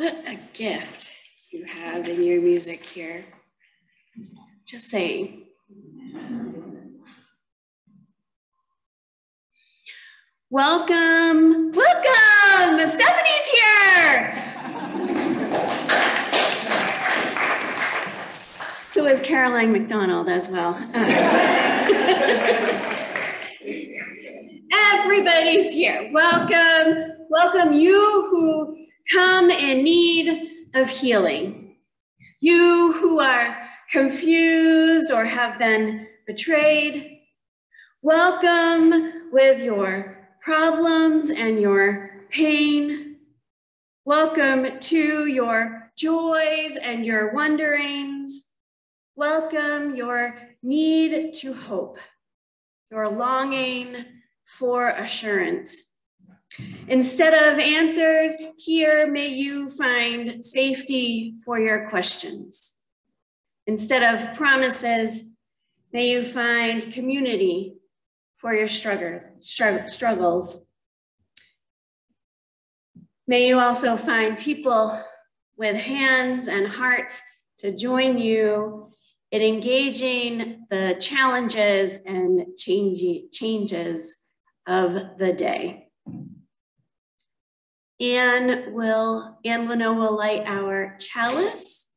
What a gift you have in your music here. Just saying. Welcome, welcome! Stephanie's here! So is Caroline McDonald as well. Everybody's here. Welcome, welcome you who come in need of healing. You who are confused or have been betrayed. Welcome with your problems and your pain. Welcome to your joys and your wonderings. Welcome your need to hope, your longing for assurance. Instead of answers, here may you find safety for your questions. Instead of promises, may you find community for your struggles. May you also find people with hands and hearts to join you in engaging the challenges and changes of the day. Anne Leno will light our chalice,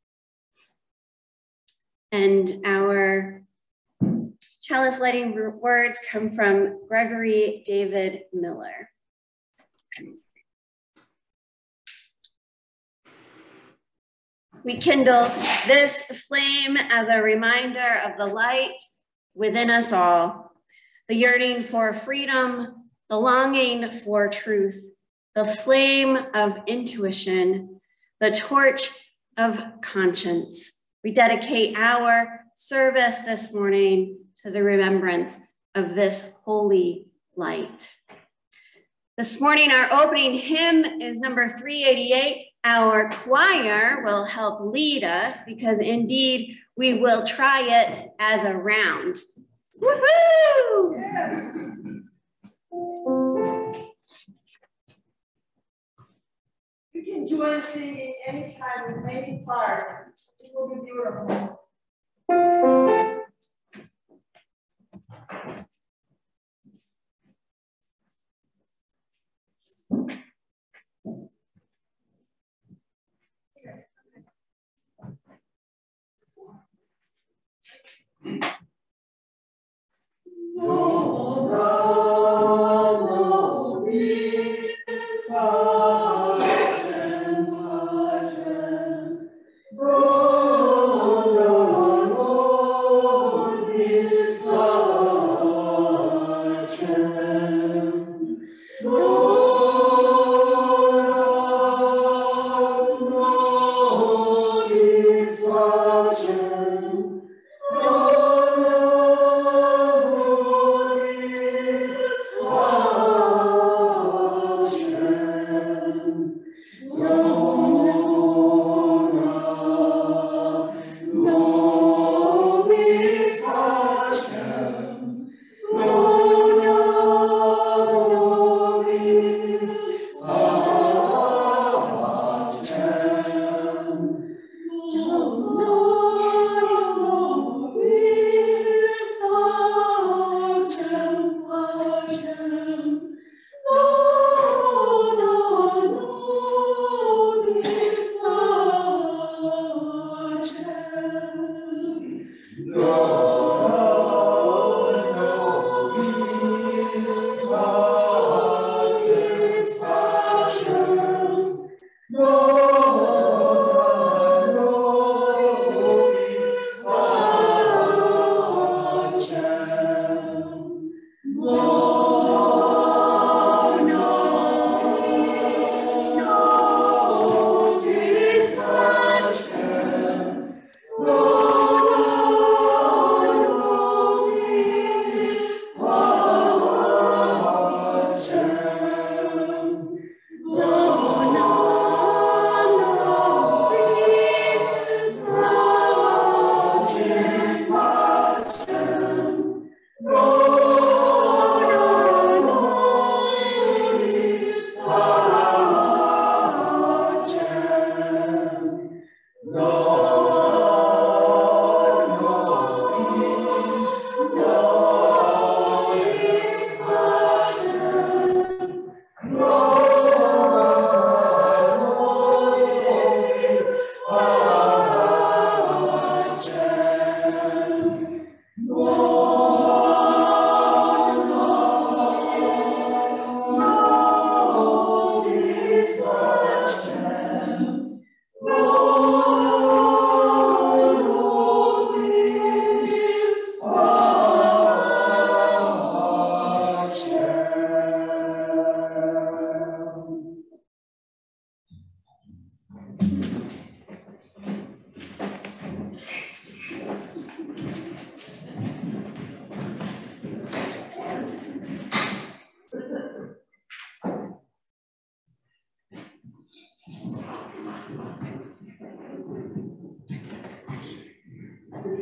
and our chalice lighting words come from Gregory David Miller. We kindle this flame as a reminder of the light within us all, the yearning for freedom, the longing for truth, the flame of intuition, the torch of conscience. We dedicate our service this morning to the remembrance of this holy light. This morning, our opening hymn is number 388. Our choir will help lead us because indeed we will try it as a round. Woohoo! Yeah. You can join singing anytime with any part. It will be beautiful.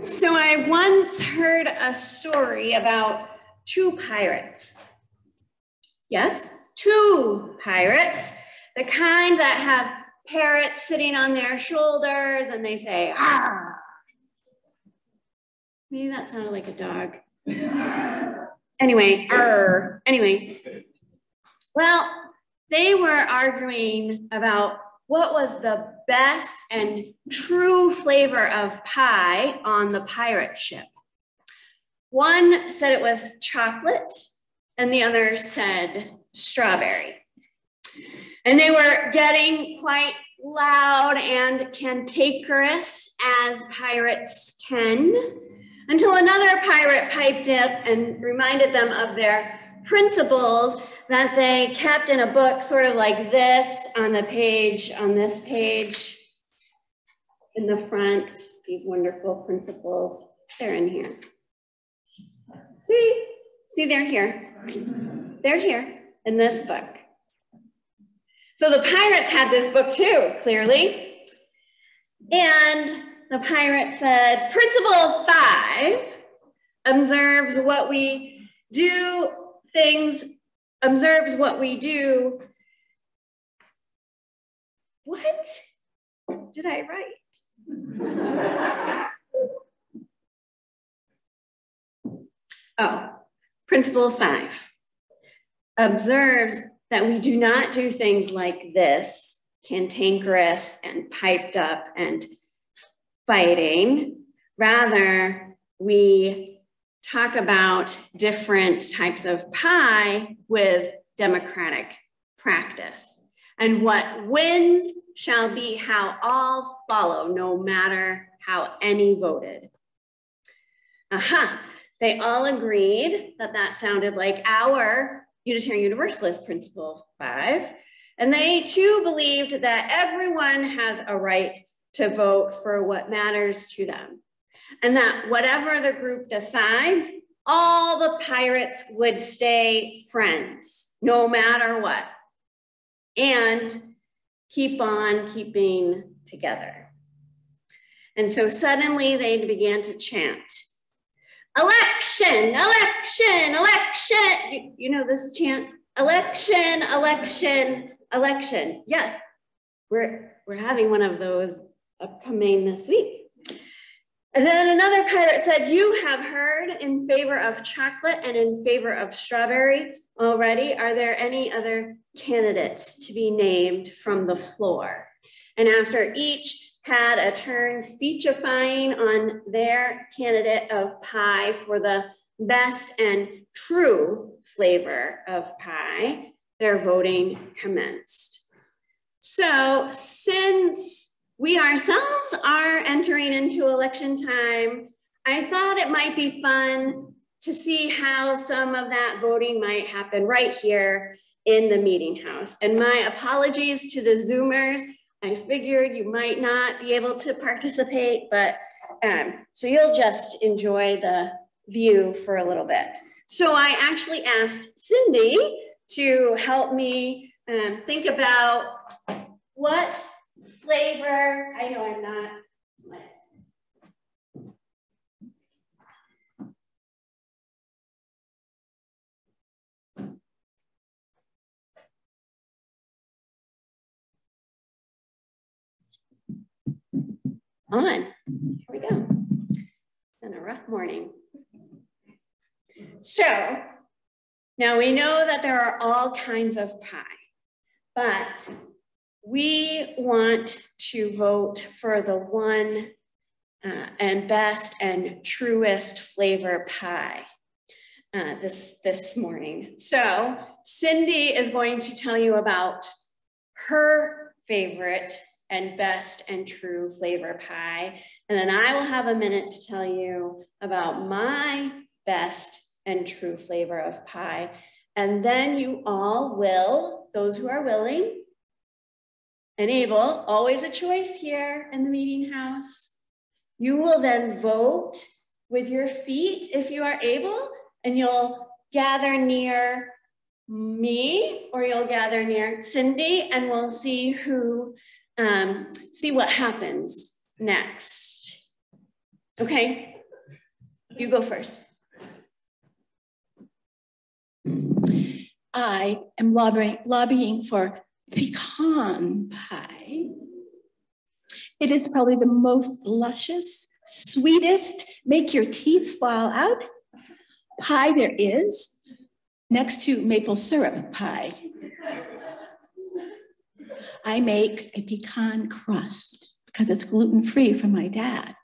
So I once heard a story about two pirates. Yes, two pirates, the kind that have parrots sitting on their shoulders and they say, ah. Maybe that sounded like a dog. Anyway, Well, they were arguing about what was the best and true flavor of pie on the pirate ship. One said it was chocolate, and the other said strawberry. And they were getting quite loud and cantankerous, as pirates can, until another pirate piped up and reminded them of their principles that they kept in a book sort of like this on the page, on this page in the front. These wonderful principles, they're in here. See, they're here. They're here in this book. So the pirates had this book too, clearly. And the pirate said, Principle 5 observes what we do. Observes what we do. What did I write? Oh, Principle 5 observes that we do not do things like this, cantankerous and piped up and fighting. Rather, we talk about different types of pie with democratic practice. And what wins shall be how all follow, no matter how any voted. Aha, they all agreed that that sounded like our Unitarian Universalist Principle 5. And they too believed that everyone has a right to vote for what matters to them. And that whatever the group decides, all the pirates would stay friends, no matter what, and keep on keeping together. And so suddenly they began to chant, election, election, election. You know this chant? Election, election, election. Yes, we're having one of those upcoming this week. And then another pirate said, you have heard in favor of chocolate and in favor of strawberry already. Are there any other candidates to be named from the floor? And after each had a turn speechifying on their candidate of pie for the best and true flavor of pie, their voting commenced. So since we ourselves are entering into election time, I thought it might be fun to see how some of that voting might happen right here in the meeting house. And my apologies to the Zoomers. I figured you might not be able to participate, but so you'll just enjoy the view for a little bit. So I actually asked Cindy to help me think about what flavor, I know I'm not lit. On, here we go. It's been a rough morning. So now we know that there are all kinds of pie, but we want to vote for the one and best and truest flavor pie this morning. So Cindy is going to tell you about her favorite and best and true flavor pie. And then I will have a minute to tell you about my best and true flavor of pie. And then you all will, those who are willing and able, always a choice here in the meeting house. You will then vote with your feet if you are able, and you'll gather near me or you'll gather near Cindy, and we'll see who, see what happens next. Okay, you go first. I am lobbying for pecan pie. It is probably the most luscious, sweetest, make your teeth fall out pie there is, next to maple syrup pie. I make a pecan crust because it's gluten-free from my dad.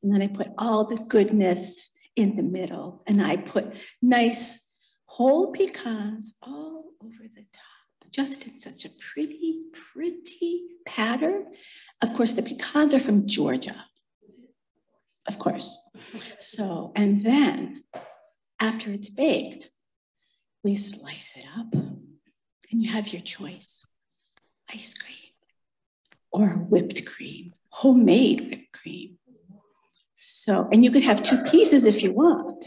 And then I put all the goodness in the middle, and I put nice whole pecans all over the top, just in such a pretty, pretty pattern. Of course, the pecans are from Georgia, of course. So, and then after it's baked, we slice it up, and you have your choice: ice cream or whipped cream, homemade whipped cream. So, and you could have two pieces if you want.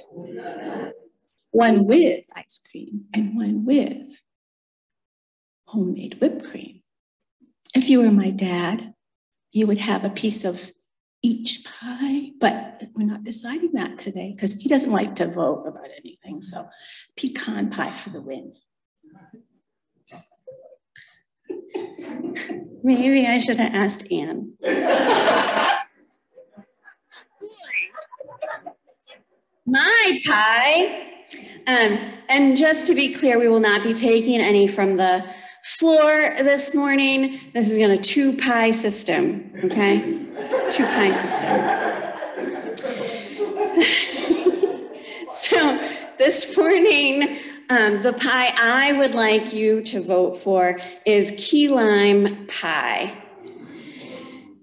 One with ice cream and one with homemade whipped cream. If you were my dad, you would have a piece of each pie, but we're not deciding that today because he doesn't like to vote about anything. So pecan pie for the win. Maybe I should have asked Anne. My pie. And just to be clear, we will not be taking any from the floor this morning. This is a 2-pie system, okay? 2-pie system. So this morning, the pie I would like you to vote for is key lime pie.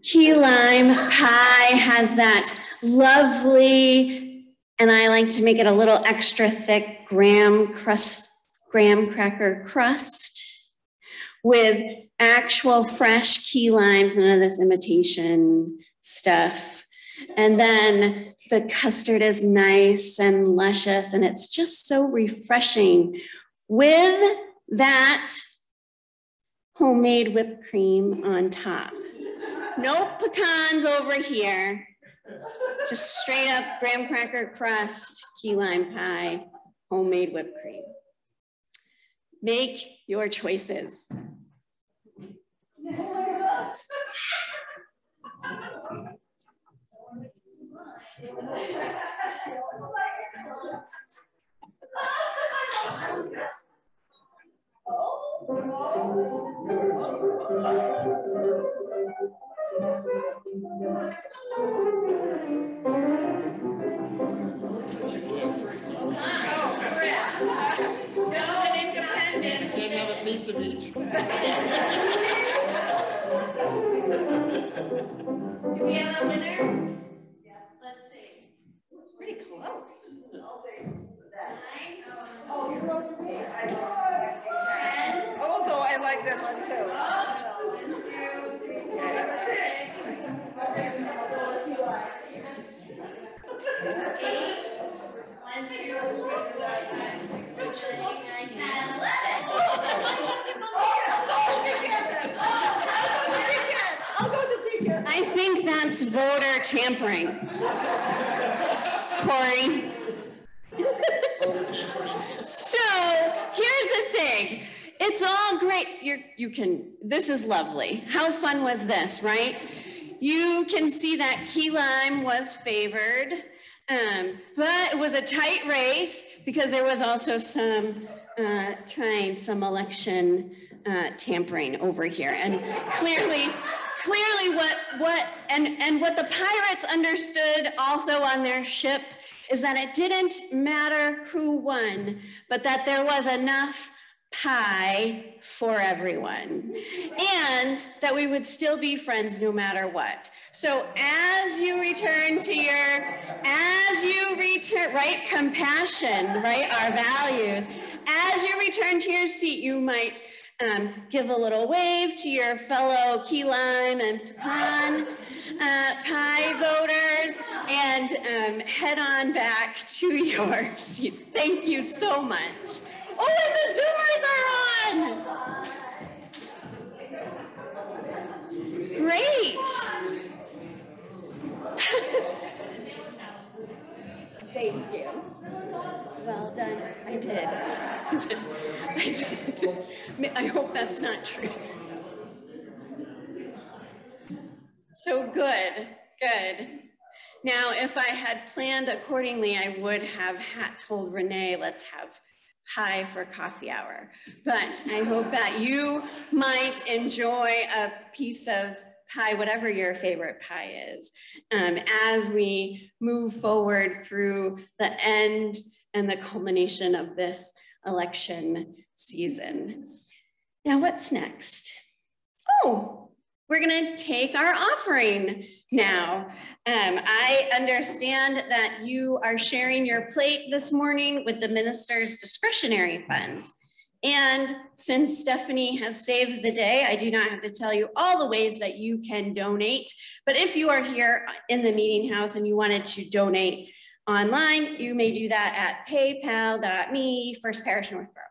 Key lime pie has that lovely, and I like to make it a little extra thick graham cracker crust with actual fresh key limes, none of this imitation stuff. And then the custard is nice and luscious, and it's just so refreshing with that homemade whipped cream on top. No pecans over here. Just straight up graham cracker crust, key lime pie, homemade whipped cream. Make your choices. Piece of each. Do we have a winner? Yeah. Let's see. Pretty close. Oh, you're over there. 10. Although I like that one too. 1, 2, 3, 4, 5, 6. 8. 1, 2, 3, 4, 5, 6, 7, 8, 9, 10, 11. I think that's voter tampering. Corey. So here's the thing. It's all great. This is lovely. How fun was this, right? You can see that key lime was favored, but it was a tight race because there was also some trying some election tampering over here. And clearly what the pirates understood also on their ship is that it didn't matter who won, but that there was enough pie for everyone, and that we would still be friends no matter what. So as you return, right, compassion, right, our values, as you return to your seat, you might give a little wave to your fellow key lime and pecan pie voters, and head on back to your seats. Thank you so much. Oh, and the Zoomers are on. Great. Thank you. Well done. I did. I hope that's not true. So good. Now, if I had planned accordingly, I would have told Renee, let's have pie for coffee hour, but I hope that you might enjoy a piece of pie, whatever your favorite pie is, as we move forward through the end and the culmination of this election season. Now, what's next? Oh, we're gonna take our offering now. I understand that you are sharing your plate this morning with the minister's discretionary fund. And since Stephanie has saved the day, I do not have to tell you all the ways that you can donate. But if you are here in the meeting house and you wanted to donate online, you may do that at paypal.me, First Parish Northborough.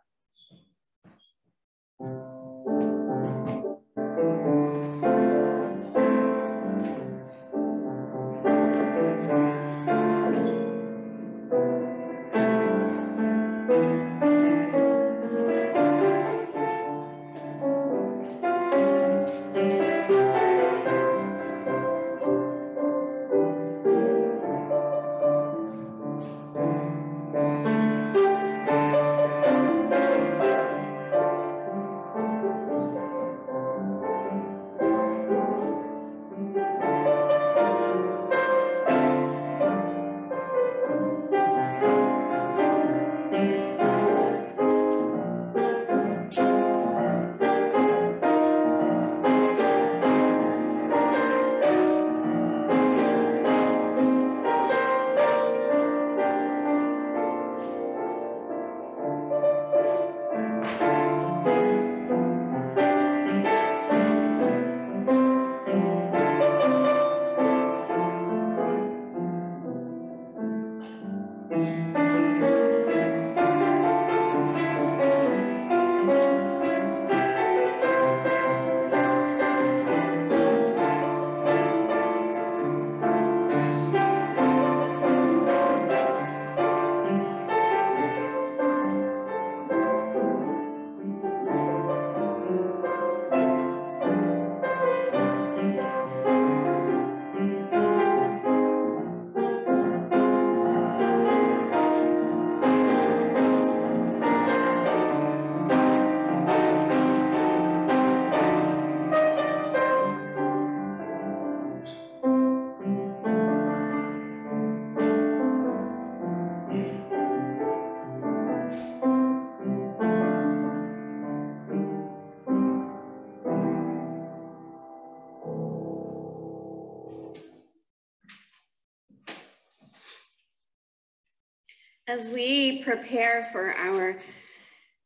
As we prepare for our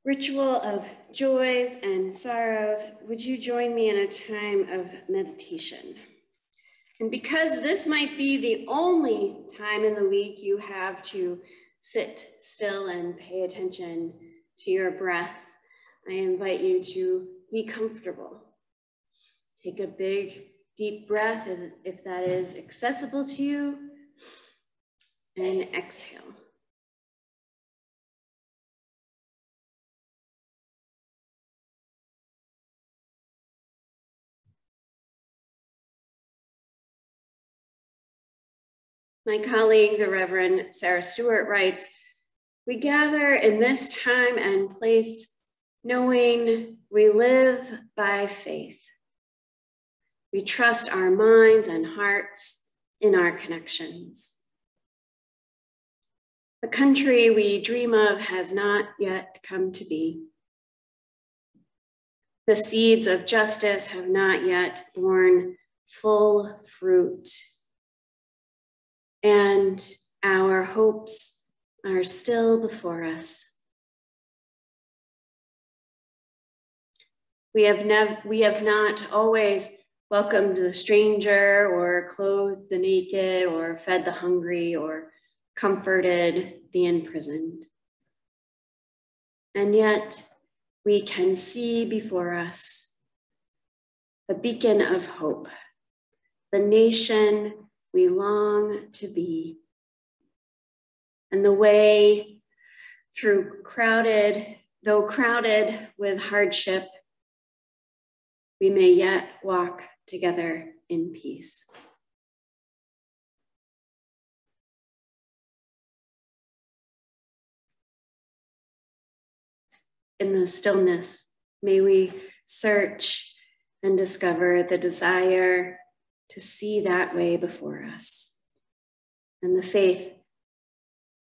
ritual of joys and sorrows, would you join me in a time of meditation? And because this might be the only time in the week you have to sit still and pay attention to your breath, I invite you to be comfortable. Take a big, deep breath if that is accessible to you, and exhale. My colleague, the Reverend Sarah Stewart, writes, "We gather in this time and place knowing we live by faith. We trust our minds and hearts in our connections. The country we dream of has not yet come to be. The seeds of justice have not yet borne full fruit. And our hopes are still before us. We have not always welcomed the stranger or clothed the naked or fed the hungry or comforted the imprisoned. And yet we can see before us the beacon of hope, the nation we long to be, and the way through though crowded with hardship, we may yet walk together in peace." in the stillness, may we search and discover the desire to see that way before us, and the faith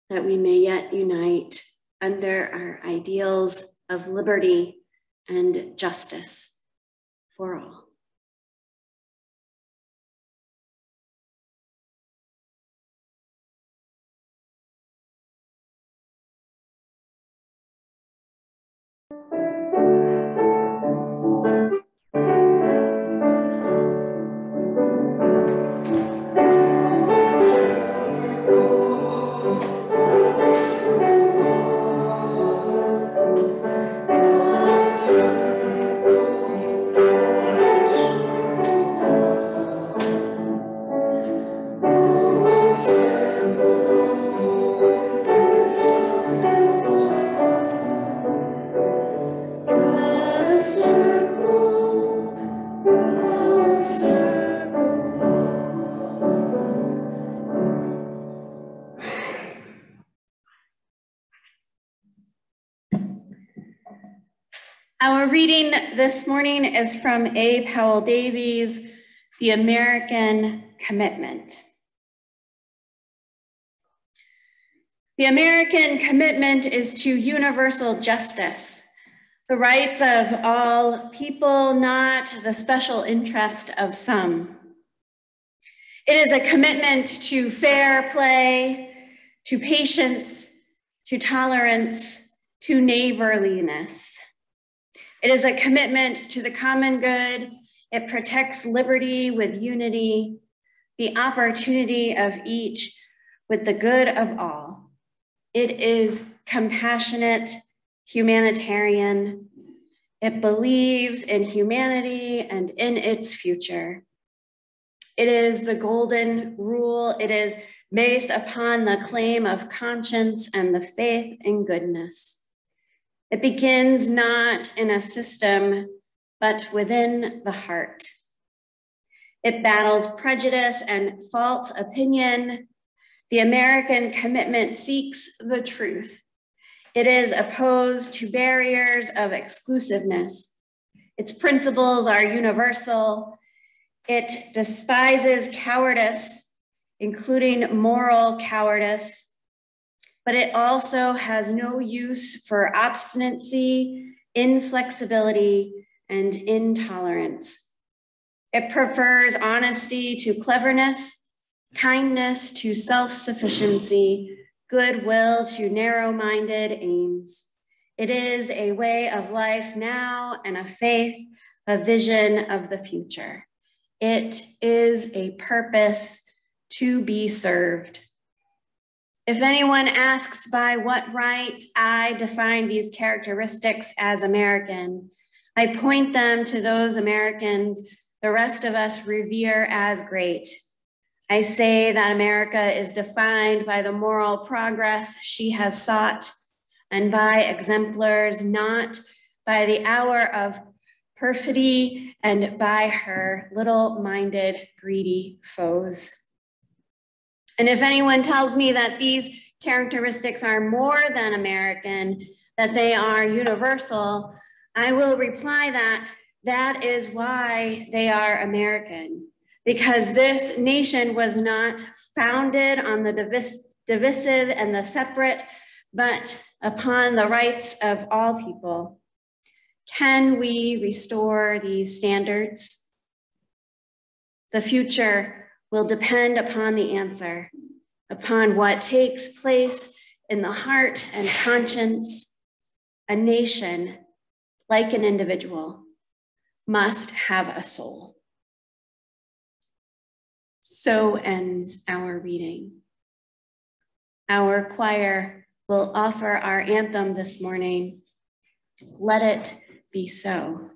that we may yet unite under our ideals of liberty and justice for all. Our reading this morning is from A. Powell Davies' The American Commitment. The American commitment is to universal justice, the rights of all people, not the special interest of some. It is a commitment to fair play, to patience, to tolerance, to neighborliness. It is a commitment to the common good. It protects liberty with unity, the opportunity of each with the good of all. It is compassionate, humanitarian. It believes in humanity and in its future. It is the golden rule. It is based upon the claim of conscience and the faith in goodness. It begins not in a system, but within the heart. It battles prejudice and false opinion. The American commitment seeks the truth. It is opposed to barriers of exclusiveness. Its principles are universal. It despises cowardice, including moral cowardice, but it also has no use for obstinacy, inflexibility, and intolerance. It prefers honesty to cleverness, kindness to self-sufficiency, goodwill to narrow-minded aims. It is a way of life now and a faith, a vision of the future. It is a purpose to be served. If anyone asks by what right I define these characteristics as American, I point them to those Americans the rest of us revere as great. I say that America is defined by the moral progress she has sought and by exemplars, not by the hour of perfidy and by her little-minded, greedy foes. And if anyone tells me that these characteristics are more than American, that they are universal, I will reply that that is why they are American, because this nation was not founded on the divisive and the separate, but upon the rights of all people. Can we restore these standards? The future will depend upon the answer, upon what takes place in the heart and conscience. A nation, like an individual, must have a soul. So ends our reading. Our choir will offer our anthem this morning. Let it be so.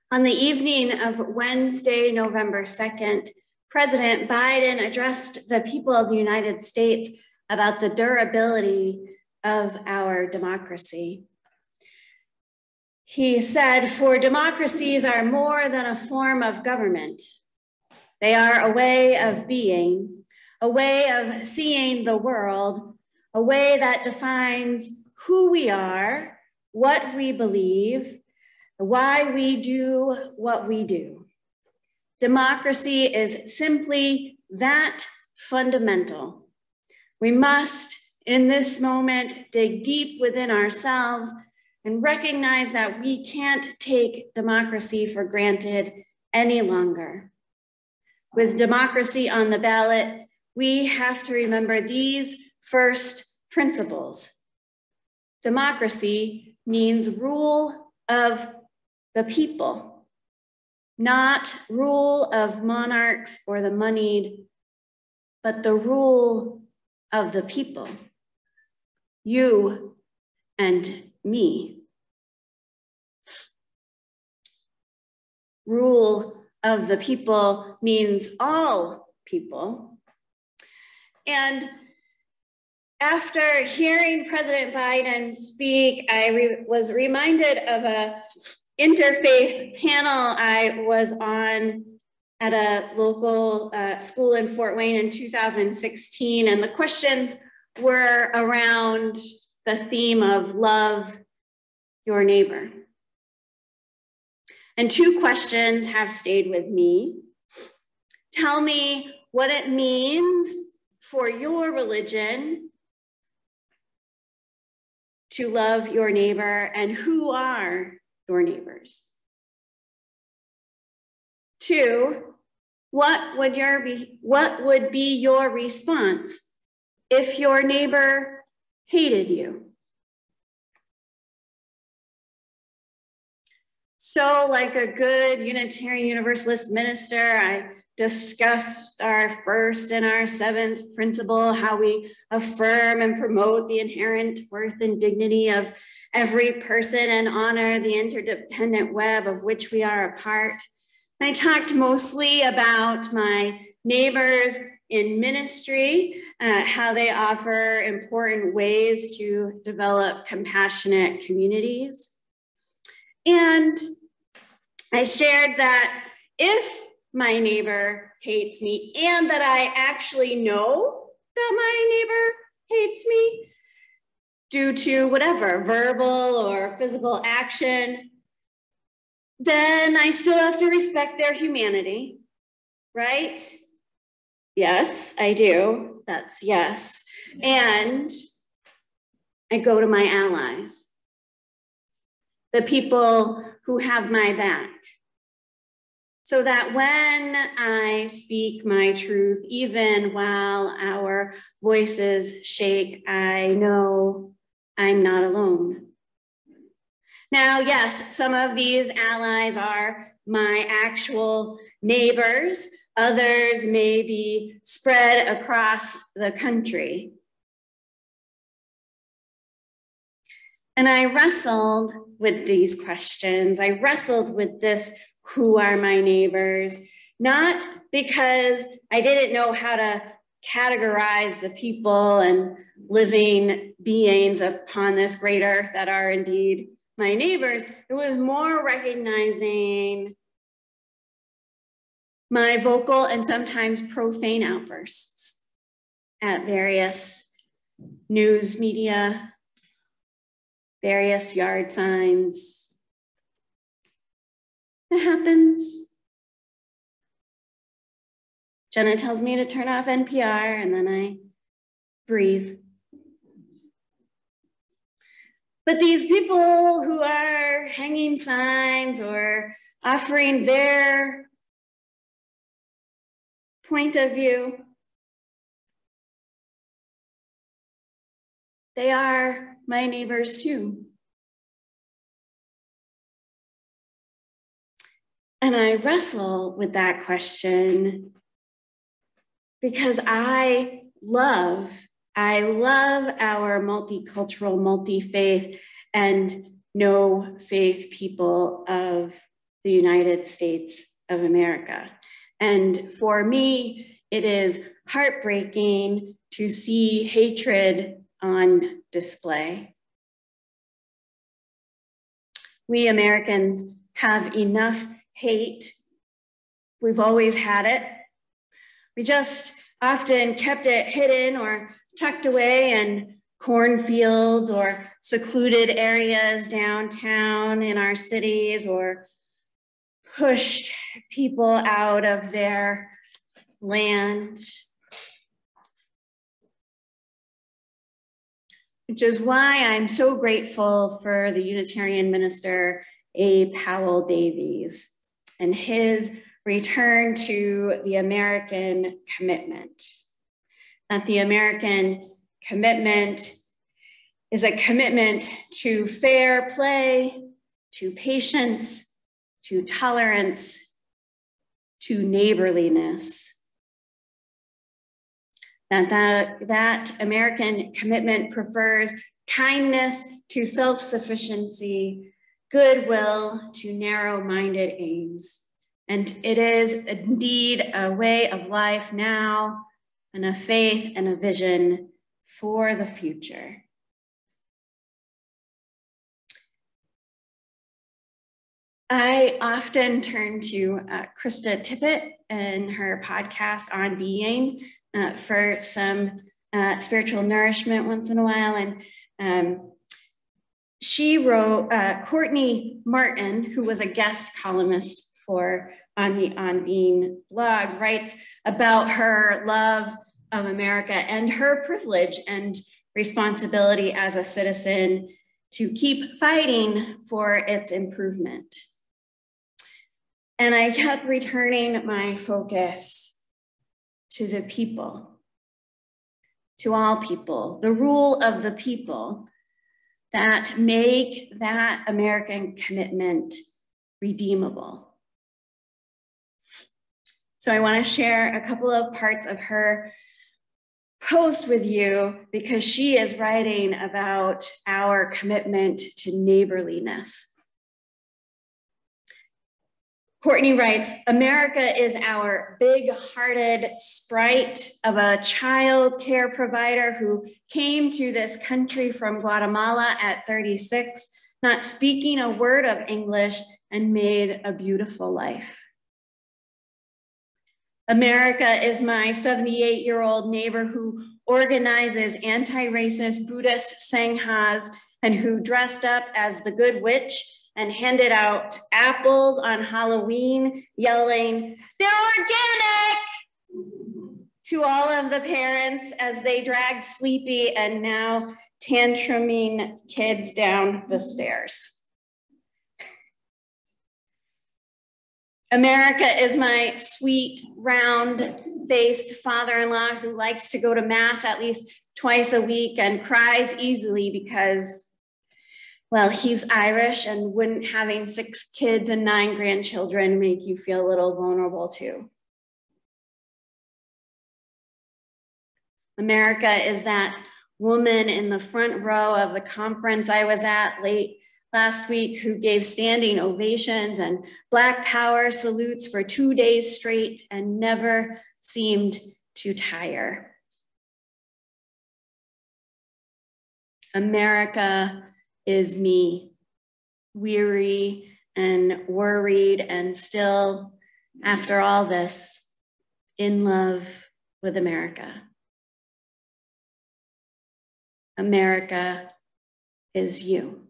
On the evening of Wednesday, November 2nd, President Biden addressed the people of the United States about the durability of our democracy. He said, "For democracies are more than a form of government. They are a way of being, a way of seeing the world, a way that defines who we are, what we believe, why we do what we do. Democracy is simply that fundamental. We must, in this moment, dig deep within ourselves and recognize that we can't take democracy for granted any longer. With democracy on the ballot, we have to remember these first principles. Democracy means rule of the people, not rule of monarchs or the moneyed, but the rule of the people, you and me. Rule of the people means all people. And after hearing President Biden speak, I was reminded of a interfaith panel I was on at a local school in Fort Wayne in 2016. And the questions were around the theme of love your neighbor. And two questions have stayed with me. Tell me what it means for your religion to love your neighbor, and who are your neighbors? Two, What would be your response if your neighbor hated you? So, like a good Unitarian Universalist minister, I discussed our first and our seventh principle, how we affirm and promote the inherent worth and dignity of every person and honor the interdependent web of which we are a part. I talked mostly about my neighbors in ministry, how they offer important ways to develop compassionate communities. And I shared that if my neighbor hates me and that I actually know that my neighbor hates me due to whatever, verbal or physical action, then I still have to respect their humanity, right? Yes, I do. That's yes. And I go to my allies, the people who have my back, so that when I speak my truth, even while our voices shake, I know I'm not alone. Now, yes, some of these allies are my actual neighbors. Others may be spread across the country. And I wrestled with these questions. I wrestled with this, who are my neighbors? Not because I didn't know how to categorize the people and living beings upon this great earth that are indeed my neighbors. It was more recognizing my vocal and sometimes profane outbursts at various news media, various yard signs. It happens. Jenna tells me to turn off NPR and then I breathe. But these people who are hanging signs or offering their point of view, they are my neighbors too. And I wrestle with that question because I love our multicultural, multi-faith, and no-faith people of the United States of America. And for me, it is heartbreaking to see hatred on display. We Americans have enough hate. We've always had it. We just often kept it hidden or tucked away in cornfields or secluded areas downtown in our cities, or pushed people out of their land. Which is why I'm so grateful for the Unitarian minister, A. Powell Davies, and his return to the American commitment. That the American commitment is a commitment to fair play, to patience, to tolerance, to neighborliness. That American commitment prefers kindness to self-sufficiency, goodwill to narrow-minded aims. And it is indeed a way of life now, and a faith and a vision for the future. I often turn to Krista Tippett and her podcast On Being for some spiritual nourishment once in a while. And she wrote, Courtney Martin, who was a guest columnist on the On Being blog, writes about her love of America and her privilege and responsibility as a citizen to keep fighting for its improvement. And I kept returning my focus to the people, to all people, the rule of the people that make that American commitment redeemable. So I want to share a couple of parts of her post with you because she is writing about our commitment to neighborliness. Courtney writes, America is our big-hearted sprite of a child care provider who came to this country from Guatemala at 36, not speaking a word of English, and made a beautiful life. America is my 78-year-old neighbor who organizes anti-racist Buddhist sanghas and who dressed up as the Good Witch and handed out apples on Halloween, yelling, "They're organic!" to all of the parents as they dragged sleepy and now tantruming kids down the stairs. America is my sweet, round-faced father-in-law who likes to go to mass at least twice a week and cries easily because, well, he's Irish, and wouldn't having 6 kids and 9 grandchildren make you feel a little vulnerable too? America is that woman in the front row of the conference I was at late last week who gave standing ovations and Black Power salutes for 2 days straight and never seemed to tire. America is me, weary and worried and still, after all this, in love with America. America is you.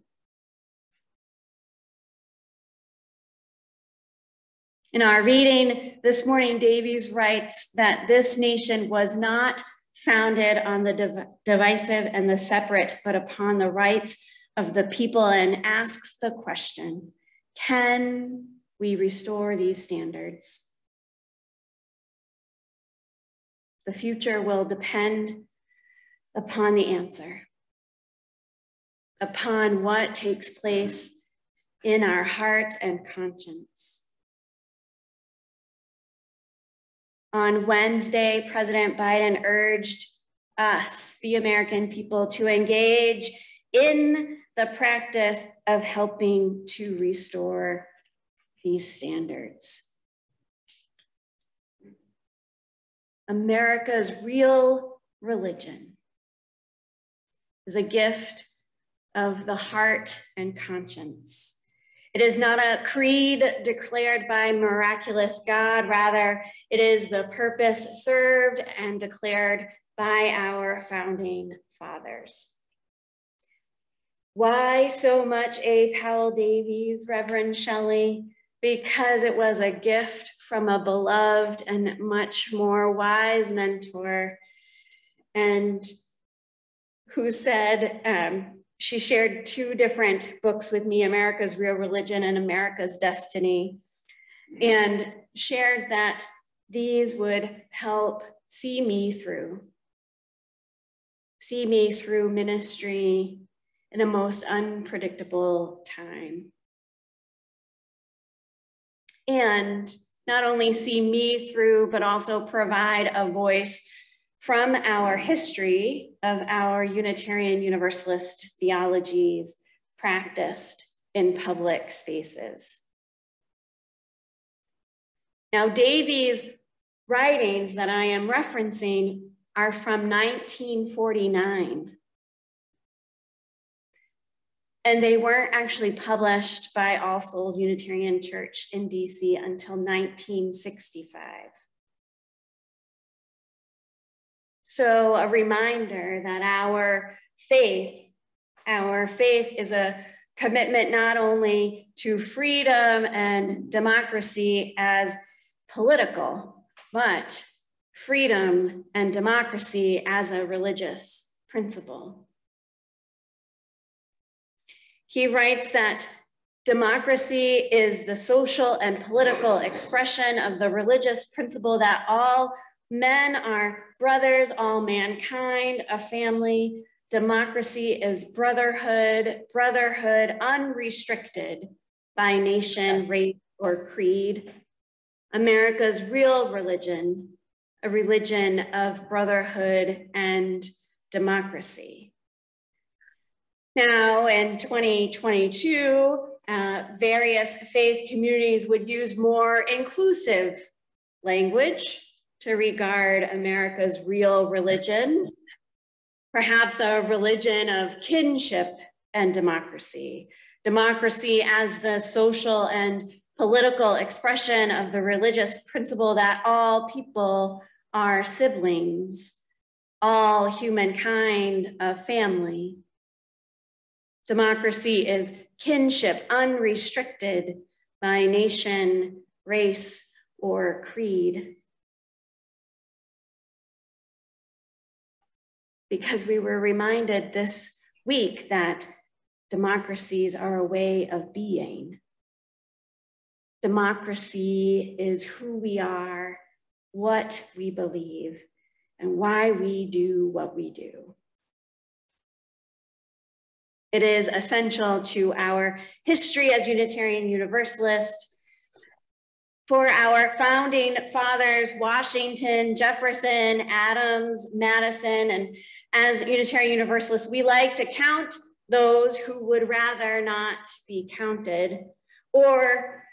In our reading this morning, Davies writes that this nation was not founded on the divisive and the separate, but upon the rights of the people, and asks the question, can we restore these standards? The future will depend upon the answer, upon what takes place in our hearts and conscience. On Wednesday, President Biden urged us, the American people, to engage in the practice of helping to restore these standards. America's real religion is a gift of the heart and conscience. It is not a creed declared by miraculous God, rather it is the purpose served and declared by our founding fathers. Why so much A. Powell Davies, Reverend Shelley? Because it was a gift from a beloved and much more wise mentor, and who said, she shared 2 different books with me, America's Real Religion and America's Destiny, and shared that these would help see me through ministry in a most unpredictable time. And not only see me through, but also provide a voice from our history of our Unitarian Universalist theologies practiced in public spaces. Now, Davies' writings that I am referencing are from 1949. And they weren't actually published by All Souls Unitarian Church in DC until 1965. So a reminder that our faith is a commitment not only to freedom and democracy as political, but freedom and democracy as a religious principle. He writes that Democracy is the social and political expression of the religious principle that all men are brothers, all mankind, a family. Democracy is brotherhood, unrestricted by nation, race, or creed. America's real religion, a religion of brotherhood and democracy. Now in 2022, various faith communities would use more inclusive language to regard America's real religion, perhaps a religion of kinship and democracy. Democracy as the social and political expression of the religious principle that all people are siblings, all humankind a family. Democracy is kinship unrestricted by nation, race, or creed. Because we were reminded this week that democracies are a way of being. Democracy is who we are, what we believe, and why we do what we do. It is essential to our history as Unitarian Universalists. For our founding fathers, Washington, Jefferson, Adams, Madison, and as Unitarian Universalists, we like to count those who would rather not be counted or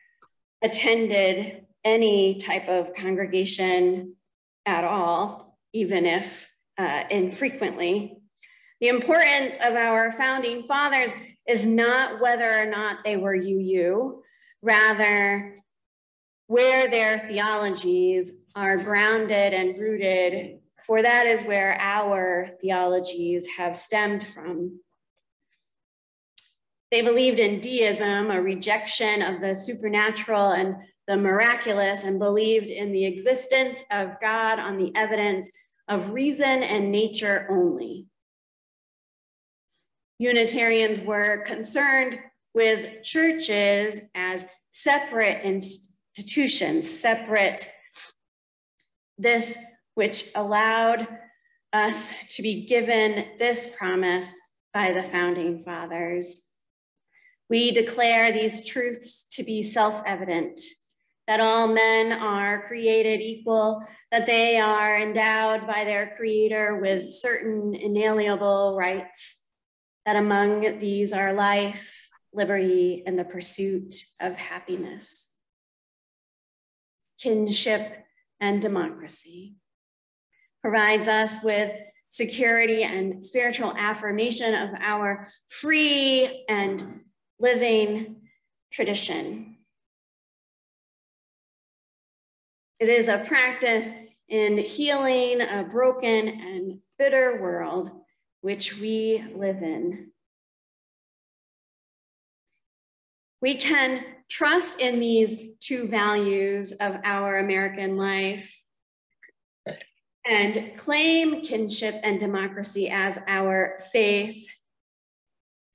attended any type of congregation at all, even if infrequently. The importance of our founding fathers is not whether or not they were UU, rather where their theologies are grounded and rooted, for that is where our theologies have stemmed from. They believed in deism, a rejection of the supernatural and the miraculous, and believed in the existence of God on the evidence of reason and nature only. Unitarians were concerned with churches as separate institutions, separate, this which allowed us to be given this promise by the founding fathers. We declare these truths to be self-evident, that all men are created equal, that they are endowed by their Creator with certain inalienable rights, that among these are life, liberty, and the pursuit of happiness, kinship, and democracy. Provides us with security and spiritual affirmation of our free and living tradition. It is a practice in healing a broken and bitter world which we live in. We can trust in these two values of our American life and claim kinship and democracy as our faith,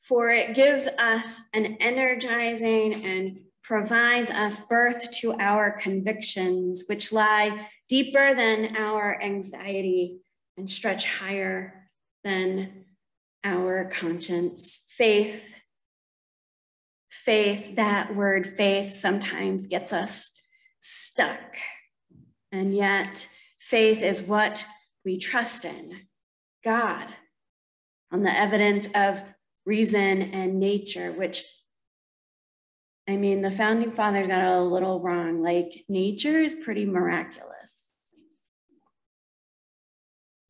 for it gives us an energizing and provides us birth to our convictions, which lie deeper than our anxiety and stretch higher than our conscience. Faith, that word faith sometimes gets us stuck. And yet faith is what we trust in, God, on the evidence of reason and nature, which, I mean, the founding fathers got it a little wrong. Like, nature is pretty miraculous.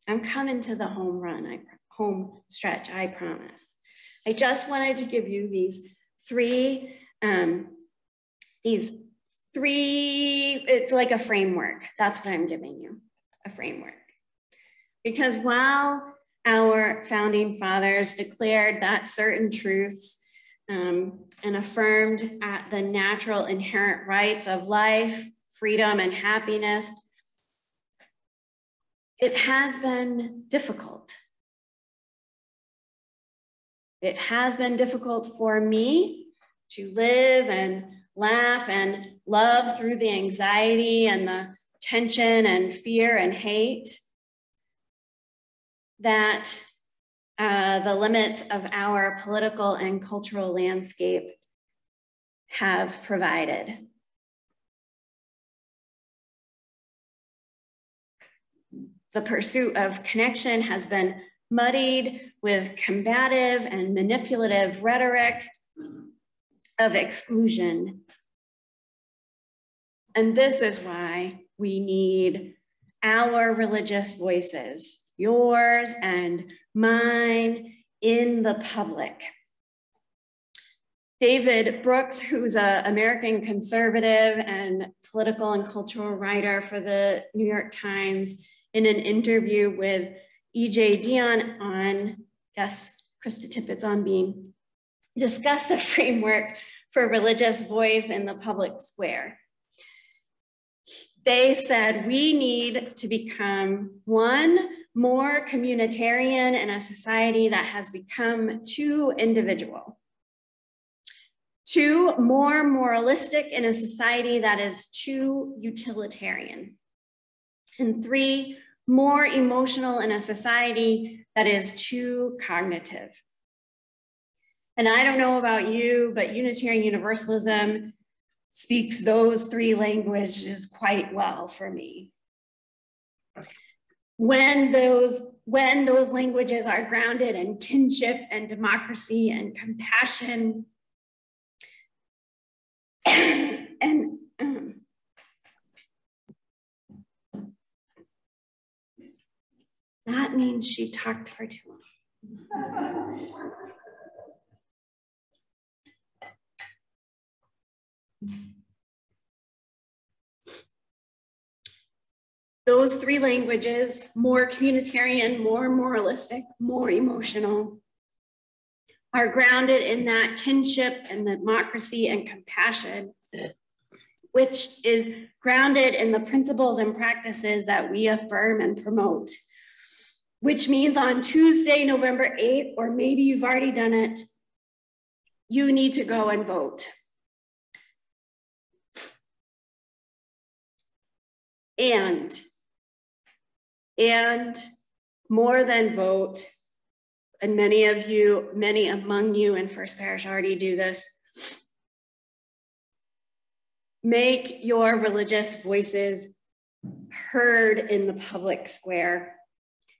I'm coming to the home stretch, I promise. I just wanted to give you these three, it's like a framework. That's what I'm giving you, a framework. Because while our founding fathers declared that certain truths and affirmed the natural inherent rights of life, freedom, and happiness, it has been difficult. It has been difficult for me to live and laugh and love through the anxiety and the tension and fear and hate that the limits of our political and cultural landscape have provided. The pursuit of connection has been muddied with combative and manipulative rhetoric of exclusion. And this is why we need our religious voices, yours and mine, in the public. David Brooks, who's an American conservative and political and cultural writer for the New York Times, in an interview with E.J. Dionne on, yes, Krista Tippett's On Being, discussed a framework for religious voice in the public square. They said we need to become, one, more communitarian in a society that has become too individual. Two, more moralistic in a society that is too utilitarian. And three, more emotional in a society that is too cognitive. And I don't know about you, but Unitarian Universalism speaks those three languages quite well for me. When those languages are grounded in kinship and democracy and compassion and that means she talked for too long. Those three languages, more communitarian, more moralistic, more emotional, are grounded in that kinship and democracy and compassion, which is grounded in the principles and practices that we affirm and promote. Which means on Tuesday, November 8th, or maybe you've already done it, you need to go and vote. And more than vote, and many among you in First Parish already do this, make your religious voices heard in the public square.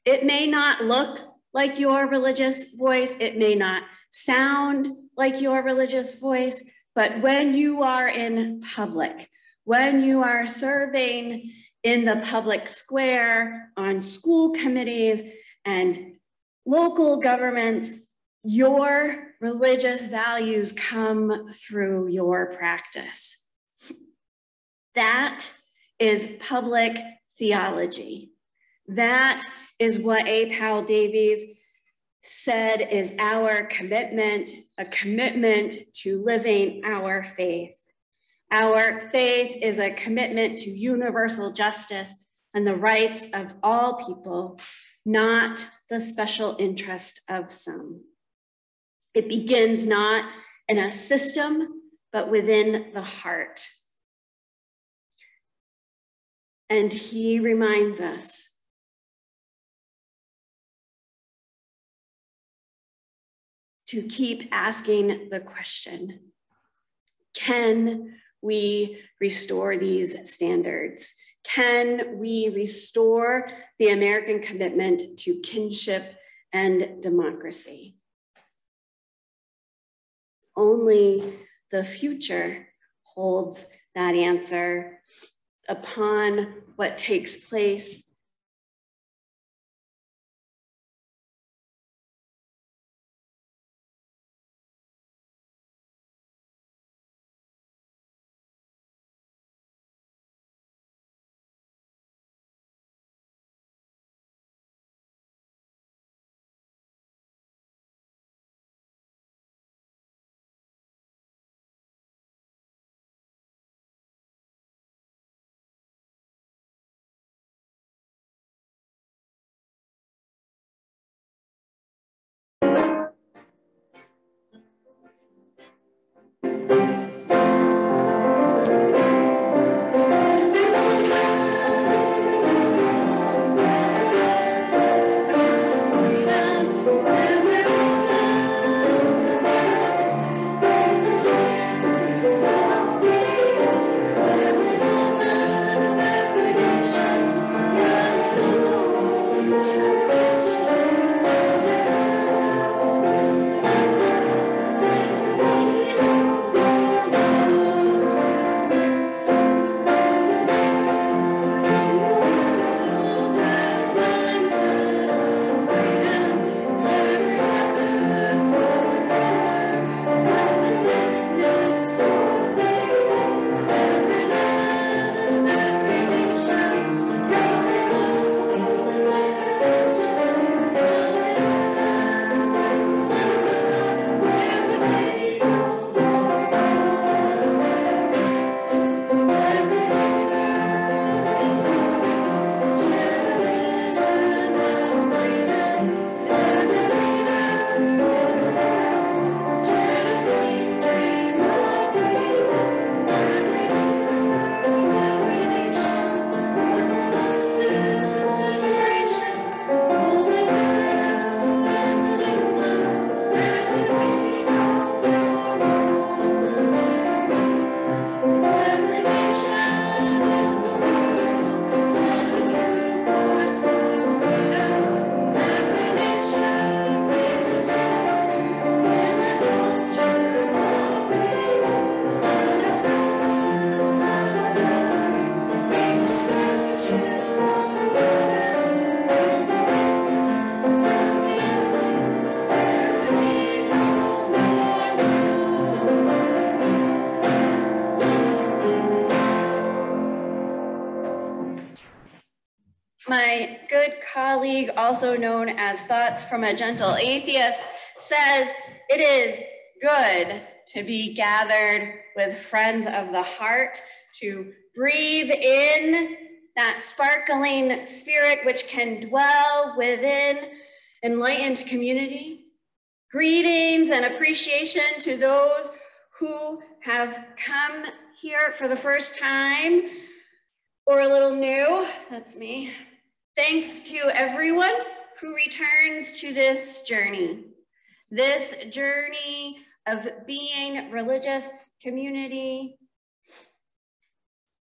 It may not look like your religious voice, it may not sound like your religious voice, but when you are in public, when you are serving in the public square, on school committees and local governments, your religious values come through your practice. That is public theology. That is what A. Powell Davies said is our commitment, a commitment to living our faith. Our faith is a commitment to universal justice and the rights of all people, not the special interest of some. It begins not in a system, but within the heart. And he reminds us to keep asking the question, can we restore these standards? Can we restore the American commitment to kinship and democracy? Only the future holds that answer upon what takes place colleague, also known as Thoughts from a Gentle Atheist, says it is good to be gathered with friends of the heart, to breathe in that sparkling spirit which can dwell within enlightened community. Greetings and appreciation to those who have come here for the first time or a little new. That's me. Thanks to everyone who returns to this journey of being religious community.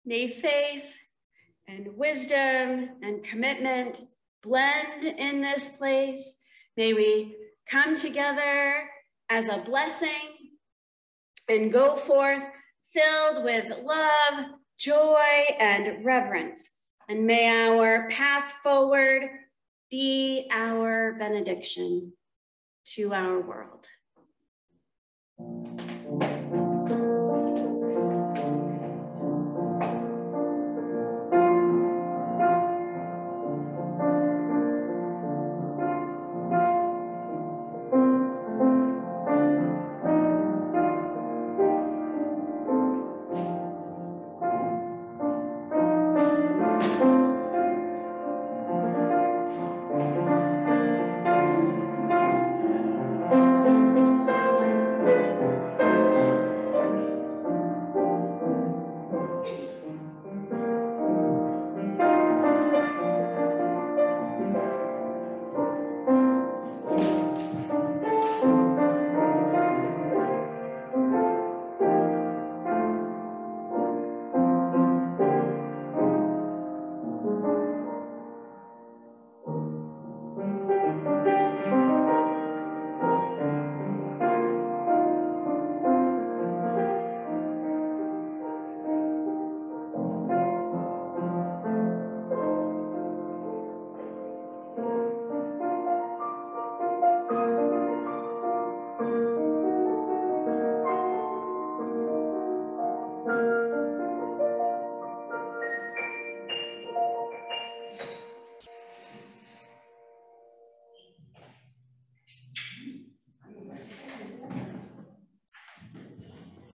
May faith and wisdom and commitment blend in this place. May we come together as a blessing and go forth filled with love, joy, and reverence. And may our path forward be our benediction to our world.